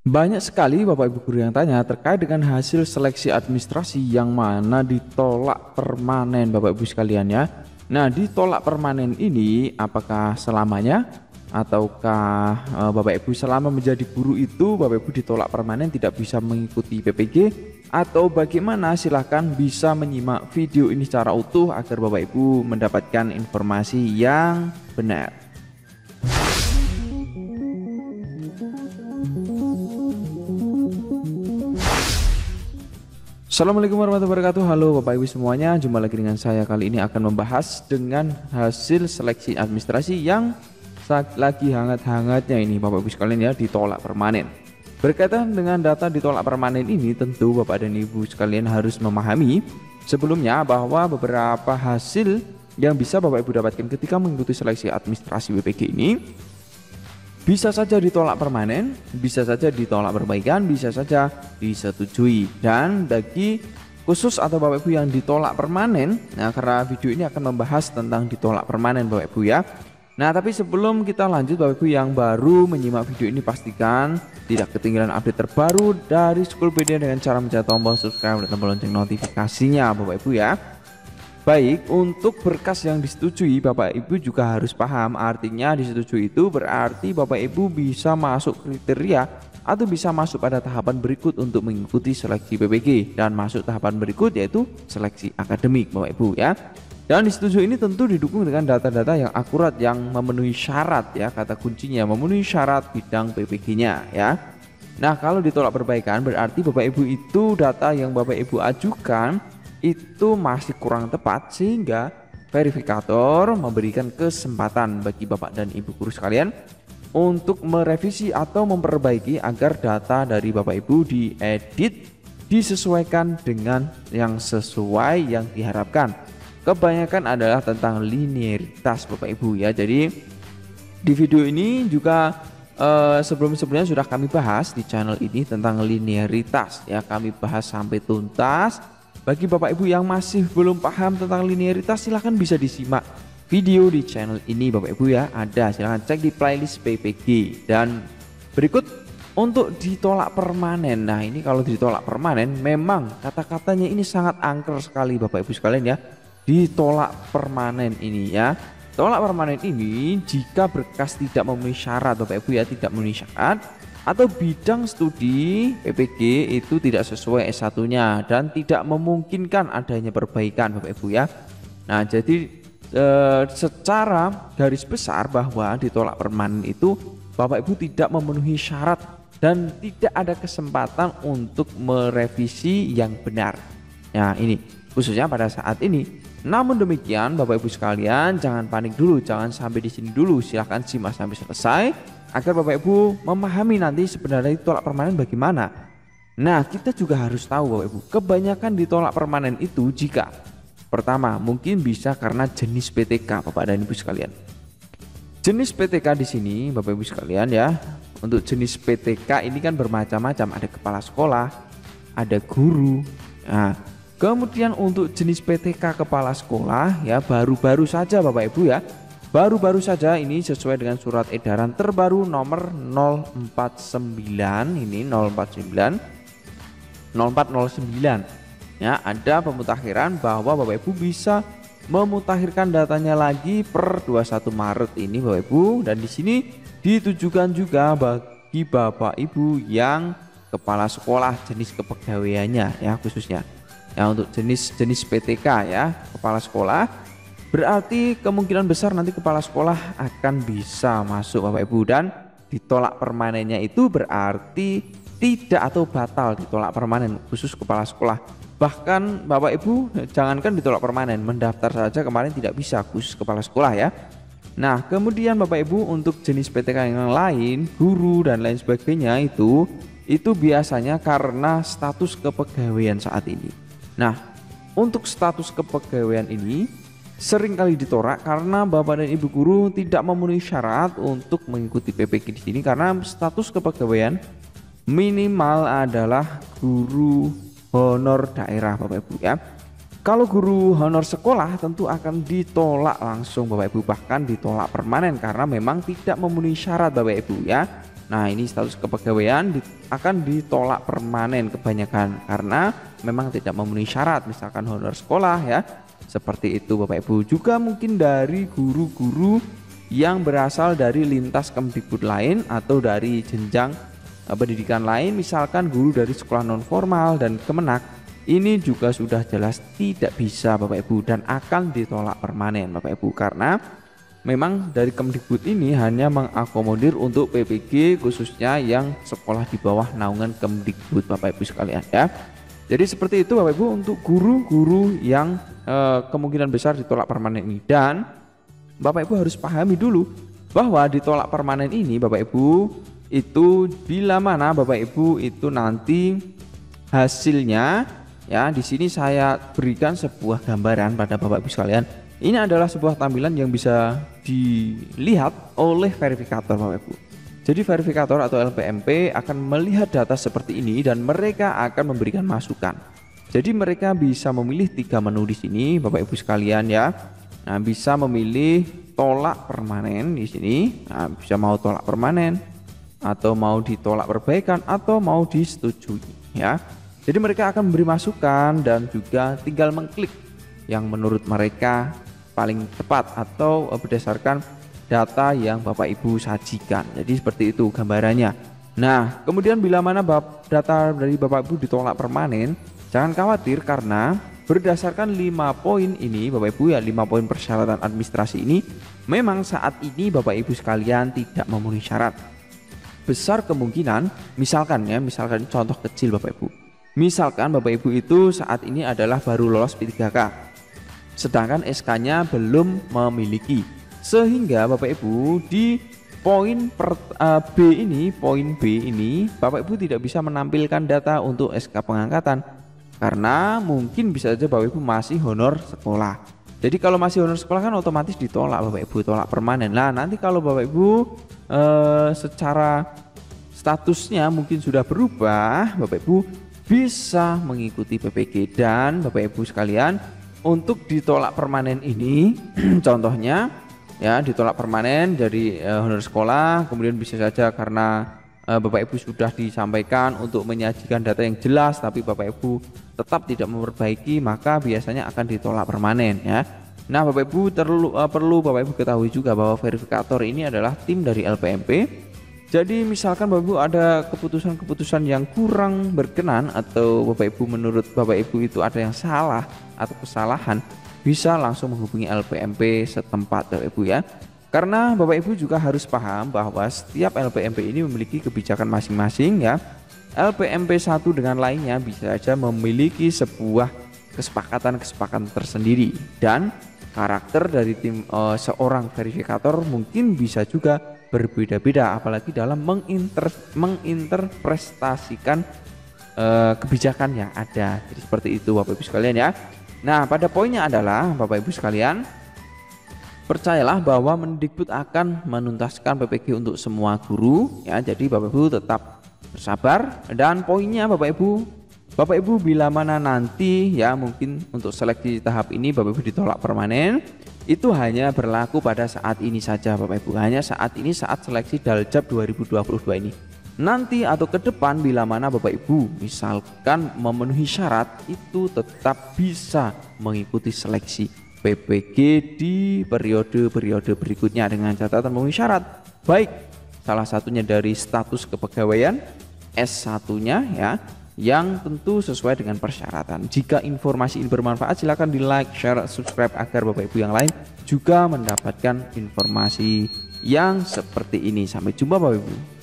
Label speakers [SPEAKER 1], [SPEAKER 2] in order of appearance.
[SPEAKER 1] Banyak sekali Bapak Ibu guru yang tanya terkait dengan hasil seleksi administrasi yang mana ditolak permanen Bapak Ibu sekalian ya. Nah, ditolak permanen ini apakah selamanya ataukah Bapak Ibu selama menjadi guru itu Bapak Ibu ditolak permanen tidak bisa mengikuti PPG atau bagaimana? Silahkan bisa menyimak video ini secara utuh agar Bapak Ibu mendapatkan informasi yang benar. Assalamualaikum warahmatullahi wabarakatuh. Halo Bapak Ibu semuanya, jumpa lagi dengan saya. Kali ini akan membahas dengan hasil seleksi administrasi yang lagi hangat-hangatnya ini Bapak Ibu sekalian ya, ditolak permanen. Berkaitan dengan data ditolak permanen ini, tentu Bapak dan Ibu sekalian harus memahami sebelumnya bahwa beberapa hasil yang bisa Bapak Ibu dapatkan ketika mengikuti seleksi administrasi BPG ini bisa saja ditolak permanen, bisa saja ditolak perbaikan, bisa saja disetujui. Dan bagi khusus atau Bapak Ibu yang ditolak permanen, nah karena video ini akan membahas tentang ditolak permanen Bapak Ibu ya. Nah tapi sebelum kita lanjut Bapak Ibu yang baru menyimak video ini, pastikan tidak ketinggalan update terbaru dari Schoolpedia dengan cara mencet tombol subscribe dan tombol lonceng notifikasinya Bapak Ibu ya. Baik, untuk berkas yang disetujui Bapak Ibu juga harus paham, artinya disetujui itu berarti Bapak Ibu bisa masuk kriteria atau bisa masuk pada tahapan berikut untuk mengikuti seleksi PPG, dan masuk tahapan berikut yaitu seleksi akademik Bapak Ibu ya. Dan disetujui ini tentu didukung dengan data-data yang akurat yang memenuhi syarat ya, kata kuncinya memenuhi syarat bidang PPG-nya ya. Nah, kalau ditolak perbaikan berarti Bapak Ibu itu data yang Bapak Ibu ajukan itu masih kurang tepat sehingga verifikator memberikan kesempatan bagi Bapak dan Ibu guru sekalian untuk merevisi atau memperbaiki agar data dari Bapak Ibu diedit disesuaikan dengan yang sesuai yang diharapkan. Kebanyakan adalah tentang linearitas Bapak Ibu ya. Jadi di video ini juga sebelumnya sudah kami bahas di channel ini tentang linearitas ya, kami bahas sampai tuntas. Bagi Bapak Ibu yang masih belum paham tentang linearitas, silahkan bisa disimak video di channel ini Bapak Ibu ya. Ada, silahkan cek di playlist PPG. Dan berikut untuk ditolak permanen. Nah ini kalau ditolak permanen memang kata-katanya ini sangat angker sekali Bapak Ibu sekalian ya. Ditolak permanen ini ya. Tolak permanen ini jika berkas tidak memenuhi syarat Bapak Ibu ya, tidak memenuhi syarat, atau bidang studi PPG itu tidak sesuai S1-nya dan tidak memungkinkan adanya perbaikan Bapak Ibu ya. Nah jadi secara garis besar bahwa ditolak permanen itu Bapak Ibu tidak memenuhi syarat dan tidak ada kesempatan untuk merevisi yang benar. Nah ini khususnya pada saat ini. Namun demikian Bapak Ibu sekalian, jangan panik dulu, jangan sampai di sini dulu, silahkan simak sampai selesai agar Bapak Ibu memahami nanti sebenarnya ditolak permanen bagaimana. Nah kita juga harus tahu Bapak Ibu, kebanyakan ditolak permanen itu jika pertama mungkin bisa karena jenis PTK Bapak dan Ibu sekalian. Jenis PTK di sini Bapak Ibu sekalian ya, untuk jenis PTK ini kan bermacam-macam, ada kepala sekolah, ada guru. Nah kemudian untuk jenis PTK kepala sekolah ya, baru-baru saja Bapak Ibu ya, baru-baru saja ini sesuai dengan surat edaran terbaru nomor 049 ini 0409 ya, ada pemutakhiran bahwa Bapak Ibu bisa memutakhirkan datanya lagi per 21 Maret ini Bapak Ibu. Dan di sini ditujukan juga bagi Bapak Ibu yang kepala sekolah jenis kepegawaiannya ya, khususnya ya untuk jenis PTK ya, kepala sekolah, berarti kemungkinan besar nanti kepala sekolah akan bisa masuk Bapak Ibu. Dan ditolak permanennya itu berarti tidak atau batal ditolak permanen khusus kepala sekolah. Bahkan Bapak Ibu jangankan ditolak permanen, mendaftar saja kemarin tidak bisa khusus kepala sekolah ya. Nah kemudian Bapak Ibu untuk jenis PTK yang lain, guru dan lain sebagainya itu biasanya karena status kepegawaian saat ini. Nah untuk status kepegawaian ini sering kali ditolak karena Bapak dan Ibu guru tidak memenuhi syarat untuk mengikuti PPG di sini, karena status kepegawaian minimal adalah guru honor daerah Bapak Ibu ya. Kalau guru honor sekolah tentu akan ditolak langsung Bapak Ibu, bahkan ditolak permanen karena memang tidak memenuhi syarat Bapak Ibu ya. Nah, ini status kepegawaian akan ditolak permanen kebanyakan karena memang tidak memenuhi syarat, misalkan honor sekolah ya. Seperti itu Bapak Ibu. Juga mungkin dari guru-guru yang berasal dari lintas Kemdikbud lain atau dari jenjang pendidikan lain, misalkan guru dari sekolah non formal dan Kemenak. Ini juga sudah jelas tidak bisa Bapak Ibu dan akan ditolak permanen Bapak Ibu, karena memang dari Kemdikbud ini hanya mengakomodir untuk PPG khususnya yang sekolah di bawah naungan Kemdikbud Bapak Ibu sekalian ya. Jadi seperti itu Bapak Ibu untuk guru-guru yang kemungkinan besar ditolak permanen ini. Dan Bapak Ibu harus pahami dulu bahwa ditolak permanen ini Bapak Ibu itu bila mana Bapak Ibu itu nanti hasilnya ya. Di sini saya berikan sebuah gambaran pada Bapak Ibu sekalian. Ini adalah sebuah tampilan yang bisa dilihat oleh verifikator Bapak Ibu. Jadi verifikator atau LPMP akan melihat data seperti ini dan mereka akan memberikan masukan. Jadi mereka bisa memilih 3 menu di sini Bapak Ibu sekalian ya. Nah, bisa memilih tolak permanen di sini. Nah, bisa mau tolak permanen atau mau ditolak perbaikan atau mau disetujui ya. Jadi mereka akan memberi masukan dan juga tinggal mengklik yang menurut mereka paling tepat atau berdasarkan data yang Bapak Ibu sajikan. Jadi seperti itu gambarannya. Nah, kemudian bila mana data dari Bapak Ibu ditolak permanen, jangan khawatir karena berdasarkan 5 poin ini Bapak Ibu ya, 5 poin persyaratan administrasi ini memang saat ini Bapak Ibu sekalian tidak memenuhi syarat. Besar kemungkinan misalkan contoh kecil Bapak Ibu. Misalkan Bapak Ibu itu saat ini adalah baru lolos P3K, sedangkan SK-nya belum memiliki. Sehingga Bapak Ibu di poin B ini Bapak Ibu tidak bisa menampilkan data untuk SK pengangkatan karena mungkin bisa saja Bapak Ibu masih honor sekolah. Jadi kalau masih honor sekolah kan otomatis ditolak Bapak Ibu, tolak permanen. Nah, nanti kalau Bapak Ibu secara statusnya mungkin sudah berubah, Bapak Ibu bisa mengikuti PPG. Dan Bapak Ibu sekalian, untuk ditolak permanen ini contohnya ya, ditolak permanen dari honor sekolah, kemudian bisa saja karena Bapak Ibu sudah disampaikan untuk menyajikan data yang jelas tapi Bapak Ibu tetap tidak memperbaiki, maka biasanya akan ditolak permanen ya. Nah, Bapak Ibu perlu Bapak Ibu ketahui juga bahwa verifikator ini adalah tim dari LPMP. Jadi misalkan Bapak Ibu ada keputusan-keputusan yang kurang berkenan atau Bapak Ibu menurut Bapak Ibu itu ada yang salah atau kesalahan, bisa langsung menghubungi LPMP setempat Bapak Ibu ya. Karena Bapak Ibu juga harus paham bahwa setiap LPMP ini memiliki kebijakan masing-masing ya. LPMP satu dengan lainnya bisa saja memiliki sebuah kesepakatan tersendiri, dan karakter dari tim seorang verifikator mungkin bisa juga berbeda-beda, apalagi dalam menginterpretasikan kebijakan yang ada. Jadi seperti itu Bapak Ibu sekalian ya. Nah, pada poinnya adalah Bapak Ibu sekalian, percayalah bahwa Mendikbud akan menuntaskan PPG untuk semua guru ya. Jadi Bapak Ibu tetap bersabar, dan poinnya Bapak Ibu bila mana nanti ya mungkin untuk seleksi tahap ini Bapak Ibu ditolak permanen, itu hanya berlaku pada saat ini saja Bapak Ibu, hanya saat ini, saat seleksi Daljab 2022 ini. Nanti atau ke depan bila mana Bapak Ibu misalkan memenuhi syarat, itu tetap bisa mengikuti seleksi PPG di periode-periode berikutnya dengan catatan memenuhi syarat, baik salah satunya dari status kepegawaian, S1-nya ya, yang tentu sesuai dengan persyaratan. Jika informasi ini bermanfaat, silakan di like, share, subscribe agar Bapak Ibu yang lain juga mendapatkan informasi yang seperti ini. Sampai jumpa Bapak Ibu.